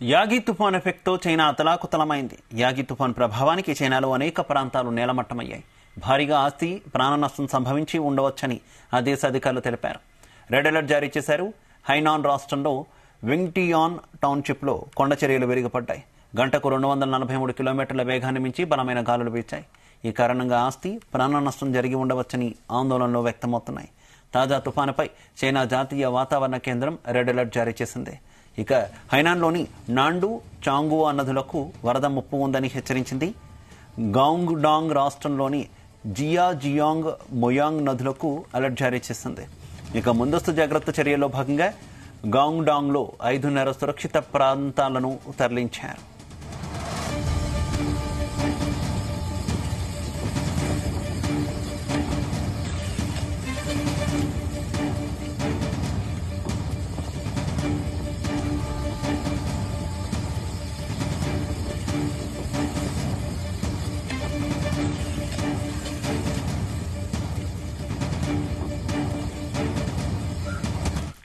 Yagi తుఫాన్ ఎఫెక్ట్తో China అతలాకుతలమైంది. Yagi తుఫాన్ ప్రభావానికి చైనాలో అనేక ప్రాంతాలు నేలమట్టమయ్యాయి. భారీగా ఆస్తి ప్రాణ నష్టం సంభవించి ఉండవచ్చని ఆ దేశ అధికారులు తెలిపారు. రెడ్ అలర్ట్ జారీ చేశారు. హైనాన్ రాష్ట్రంలో వింగ్టియాన్ టౌన్షిప్లో కొండ చర్యలు విరిగిపడ్డాయి. గంటకు 243 కిలోమీటర్ల వేగాన్ని మించి బలమైన గాలులు వీచాయి. ఈ కారణంగా ఆస్తి ప్రాణ నష్టం జరిగి ఉండవచ్చని ఆందోళనలు వ్యక్తమవుతున్నాయి. తాజా తుఫానుపై చైనా జాతీయ వాతావరణ కేంద్రం రెడ్ అలర్ట్ జారీ చేసింది. ఇక హైనాన్లోని నాండు, చాంగువా నదులకు వరద ముప్పు ఉందని హెచ్చరించింది. గాంగ్డాంగ్ రాష్ట్రంలోని జియాజియాంగ్, మొయాంగ్ నదులకు అలర్ట్ జారీ చేసింది. ఇక ముందస్తు జాగ్రత్త చర్యల్లో భాగంగా గాంగ్డాంగ్లో 5 సురక్షిత ప్రాంతాలను తరలించారు.